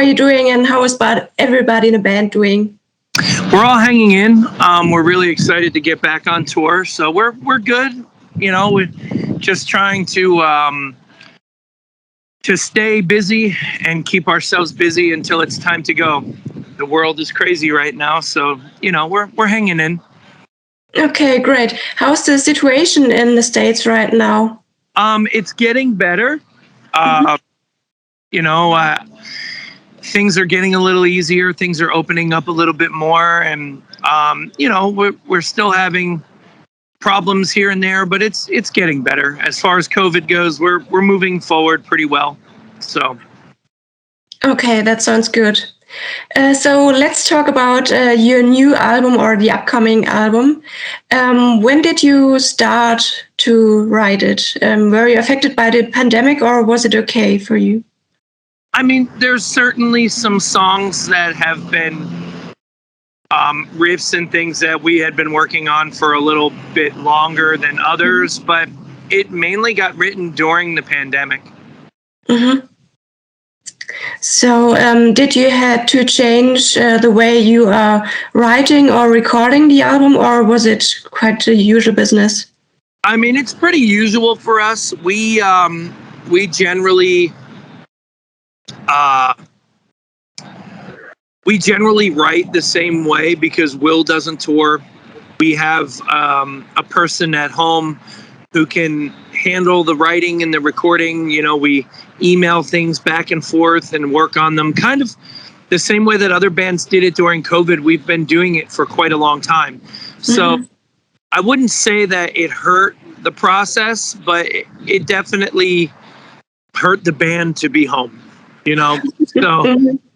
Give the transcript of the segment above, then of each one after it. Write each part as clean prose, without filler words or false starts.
are you doing, and how is everybody in the band doing? We're all hanging in. We're really excited to get back on tour, so we're good. We're just trying to stay busy and keep ourselves busy until it's time to go. The world is crazy right now, so we're hanging in. Okay, great. How's the situation in the States right now? It's getting better. Things are getting a little easier. Things are opening up a little bit more, and we're still having problems here and there, but it's getting better. As far as COVID goes, we're moving forward pretty well. So, okay, that sounds good. So let's talk about your new album or the upcoming album. When did you start to write it? Were you affected by the pandemic, or was it okay for you? I mean, there's certainly some songs that have been riffs and things that we had been working on for a little bit longer than others, but it mainly got written during the pandemic. Mm-hmm. So did you have to change the way you are writing or recording the album, or was it quite the usual business? I mean, it's pretty usual for us. We generally write the same way because Will doesn't tour. We have a person at home who can handle the writing and the recording. We email things back and forth and work on them kind of the same way that other bands did it during COVID. We've been doing it for quite a long time. So I wouldn't say that it hurt the process, but it definitely hurt the band to be home, So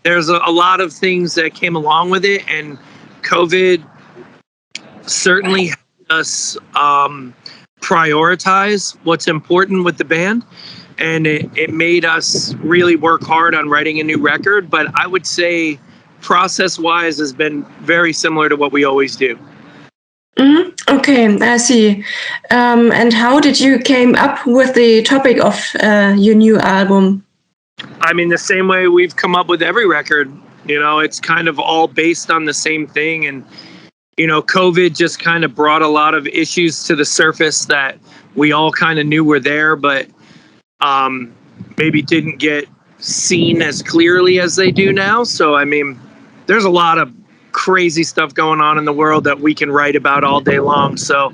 there's a lot of things that came along with it, and COVID certainly helped us prioritize what's important with the band, and it made us really work hard on writing a new record. But I would say process-wise has been very similar to what we always do. Okay, I see. And how did you came up with the topic of your new album? I mean, the same way we've come up with every record. It's kind of all based on the same thing. And, COVID just kind of brought a lot of issues to the surface that we all kind of knew were there, but maybe didn't get seen as clearly as they do now. So, I mean, there's a lot of crazy stuff going on in the world that we can write about all day long. So,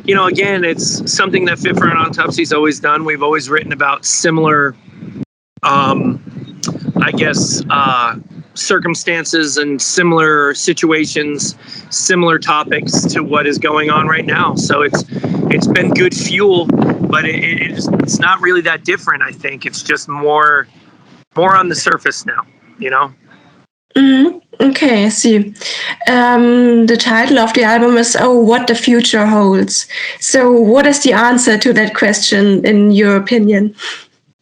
again, it's something that For An Autopsy's always done. We've always written about similar circumstances and similar situations, similar topics to what is going on right now. So it's been good fuel, but it's not really that different. I think it's just more on the surface now, Okay, I see. The title of the album is What the Future Holds. So what is the answer to that question, in your opinion?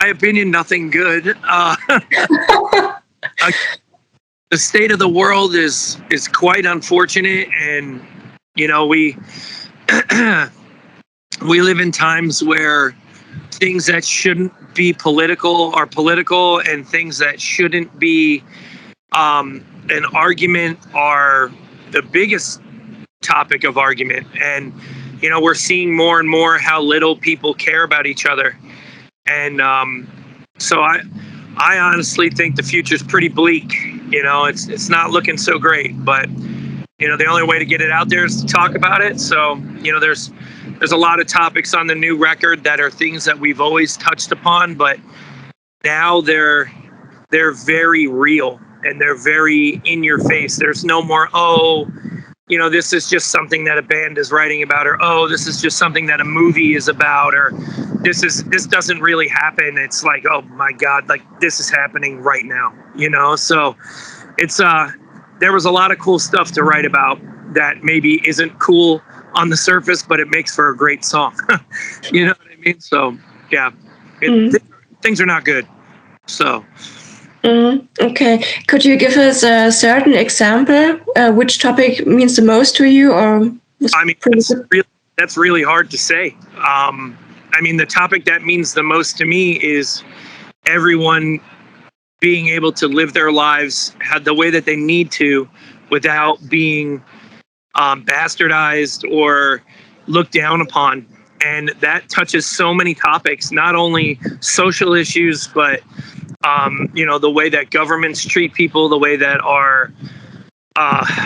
My opinion, nothing good. The state of the world is quite unfortunate, and we we live in times where things that shouldn't be political are political, and things that shouldn't be an argument are the biggest topic of argument. And we're seeing more and more how little people care about each other. And so I honestly think the future's pretty bleak. It's not looking so great, but the only way to get it out there is to talk about it. So there's a lot of topics on the new record that are things that we've always touched upon, but now they're very real and they're very in your face. There's no more this is just something that a band is writing about, or this is just something that a movie is about, or this doesn't really happen. It's like, oh my God, like this is happening right now, So it's there was a lot of cool stuff to write about that maybe isn't cool on the surface, but it makes for a great song. You know what I mean? So yeah, things are not good. So. Okay. Could you give us a certain example? Which topic means the most to you? Or I mean, that's really hard to say. I mean, the topic that means the most to me is everyone being able to live their lives the way that they need to without being bastardized or looked down upon. And that touches so many topics, not only social issues, but the way that governments treat people, the way that our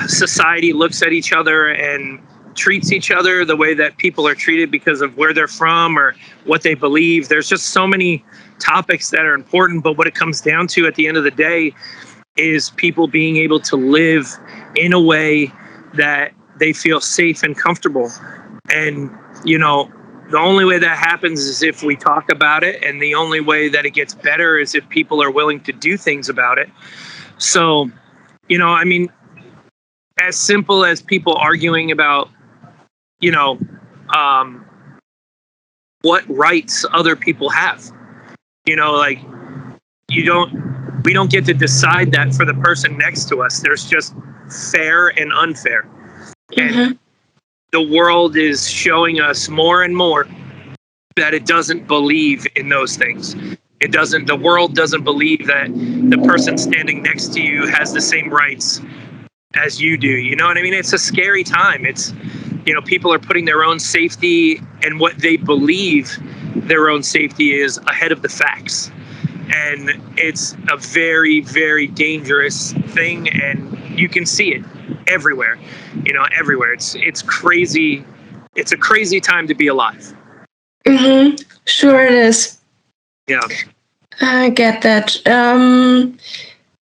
society looks at each other and treats each other, the way that people are treated because of where they're from or what they believe. There's just so many topics that are important, but what it comes down to at the end of the day is people being able to live in a way that they feel safe and comfortable. And, the only way that happens is if we talk about it, and the only way that it gets better is if people are willing to do things about it. So, as simple as people arguing about, what rights other people have, we don't get to decide that for the person next to us. There's just fair and unfair. Mm-hmm. And the world is showing us more and more that it doesn't believe in those things. The world doesn't believe that the person standing next to you has the same rights as you do. You know what I mean? It's a scary time. It's, people are putting their own safety and what they believe their own safety is ahead of the facts. And it's a very, very dangerous thing. And you can see it everywhere, everywhere. It's crazy. It's a crazy time to be alive. Mm-hmm. Sure it is. Yeah. I get that.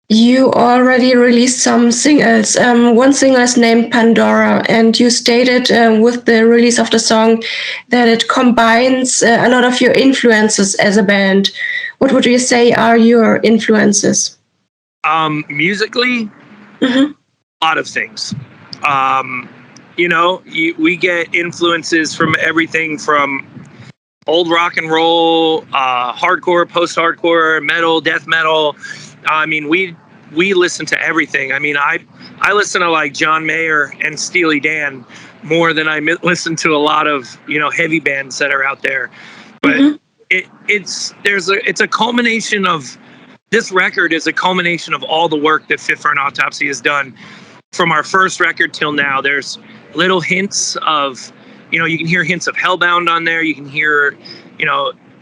You already released some singles. One single is named Pandora, and you stated with the release of the song that it combines a lot of your influences as a band. What would you say are your influences? Musically, mm-hmm. A lot of things. We get influences from everything from old rock and roll, hardcore, post-hardcore, metal, death metal. We listen to everything. I listen to like John Mayer and Steely Dan more than I listen to a lot of heavy bands that are out there. But mm-hmm. it's a culmination of, this record is a culmination of all the work that For An Autopsy has done from our first record till now. There's little hints of, you can hear hints of Hellbound on there. You can hear,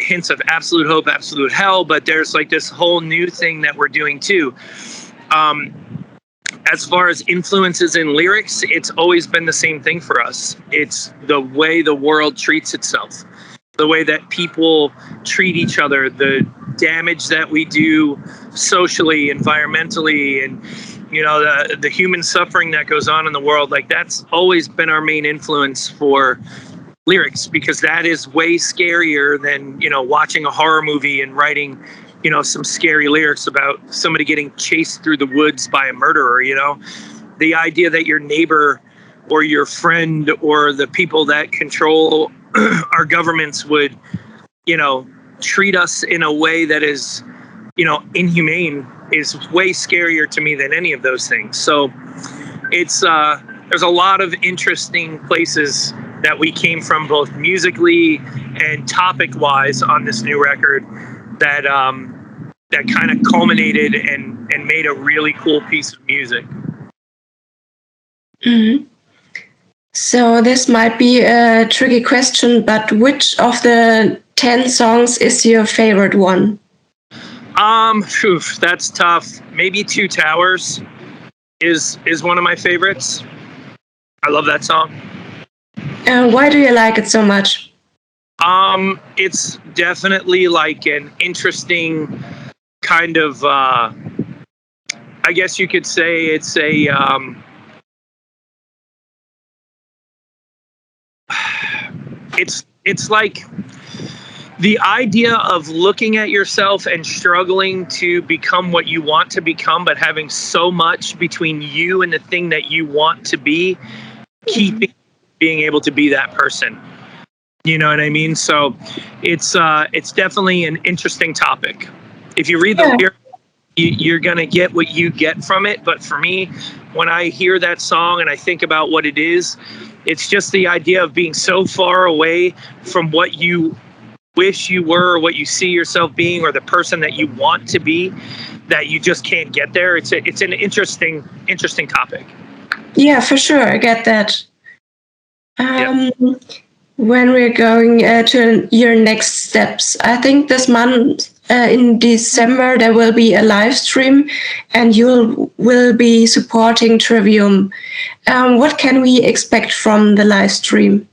hints of Absolute Hope, Absolute Hell, but there's like this whole new thing that we're doing too. As far as influences in lyrics, it's always been the same thing for us. It's the way the world treats itself, the way that people treat each other, the damage that we do socially, environmentally, and the human suffering that goes on in the world. Like, that's always been our main influence for lyrics, because that is way scarier than watching a horror movie and writing some scary lyrics about somebody getting chased through the woods by a murderer. The idea that your neighbor or your friend or the people that control our governments would treat us in a way that is inhumane is way scarier to me than any of those things. So it's there's a lot of interesting places that we came from, both musically and topic wise, on this new record that that kind of culminated and made a really cool piece of music. Mm-hmm. So this might be a tricky question, but which of the 10 songs is your favorite one? That's tough. Maybe Two Towers is one of my favorites. I love that song. Why do you like it so much? It's definitely like an interesting kind of, I guess you could say it's a, it's like the idea of looking at yourself and struggling to become what you want to become, but having so much between you and the thing that you want to be, keeping being able to be that person. You know what I mean? So it's definitely an interesting topic. If you read the lyrics, you're going to get what you get from it. But for me, when I hear that song and I think about what it is, it's just the idea of being so far away from what you wish you were, or what you see yourself being, or the person that you want to be, that you just can't get there. It's an interesting topic. Yeah, for sure. I get that. When we're going to your next steps, I think this month in December there will be a live stream, and you will be supporting Trivium. What can we expect from the live stream?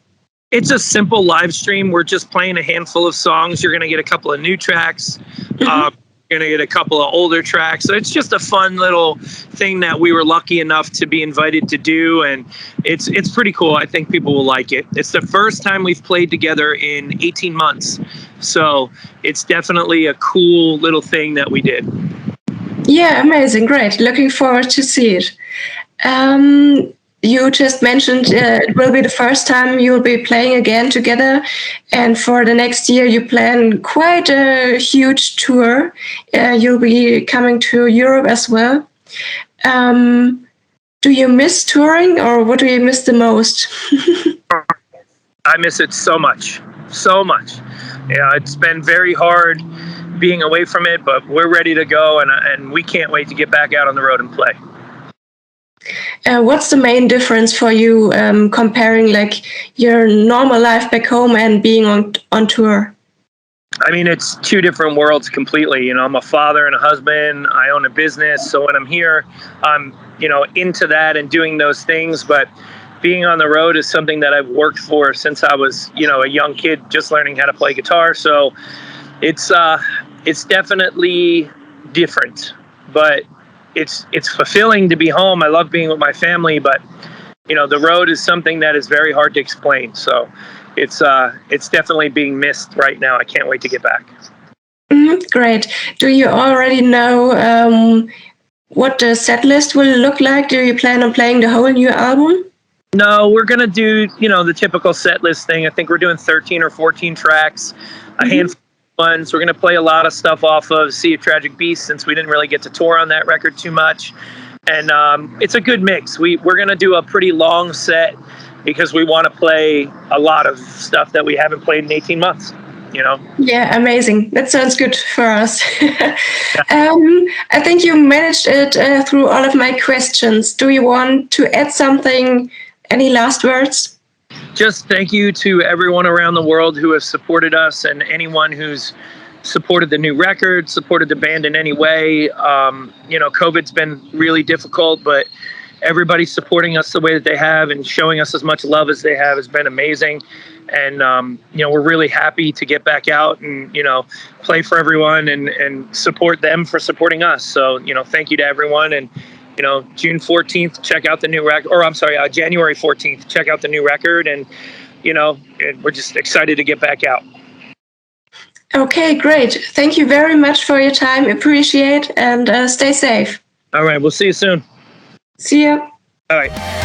It's a simple live stream. We're just playing a handful of songs. You're going to get a couple of new tracks. You're going to get a couple of older tracks. So it's just a fun little thing that we were lucky enough to be invited to do. And it's pretty cool. I think people will like it. It's the first time we've played together in 18 months. So it's definitely a cool little thing that we did. Yeah, amazing. Great. Looking forward to see it. You just mentioned it will be the first time you'll be playing again together, and for the next year you plan quite a huge tour. You'll be coming to Europe as well. Do you miss touring, or what do you miss the most? I miss it so much. Yeah, it's been very hard being away from it, but we're ready to go, and we can't wait to get back out on the road and play. What's the main difference for you comparing like your normal life back home and being on tour? I mean, it's two different worlds completely. You know, I'm a father and a husband. I own a business. So when I'm here, I'm, into that and doing those things. But being on the road is something that I've worked for since I was, a young kid just learning how to play guitar. So it's definitely different, but it's fulfilling to be home. I love being with my family, but the road is something that is very hard to explain. So it's definitely being missed right now. I can't wait to get back. Great. Do you already know what the set list will look like? Do you plan on playing the whole new album? No, we're gonna do the typical set list thing. I think we're doing 13 or 14 tracks, a handful. So we're going to play a lot of stuff off of Sea of Tragic Beasts since we didn't really get to tour on that record too much. And it's a good mix. We're going to do a pretty long set because we want to play a lot of stuff that we haven't played in 18 months, Yeah, amazing. That sounds good for us. I think you managed it through all of my questions. Do you want to add something? Any last words? Just thank you to everyone around the world who has supported us, and anyone who's supported the new record, supported the band in any way. COVID's been really difficult, but everybody supporting us the way that they have and showing us as much love as they have has been amazing. And, we're really happy to get back out and, play for everyone and support them for supporting us. So, thank you to everyone. And, June 14th, check out the new record, or I'm sorry, January 14th, check out the new record. And, we're just excited to get back out. Okay, great. Thank you very much for your time. Appreciate, and stay safe. All right. We'll see you soon. See ya. All right.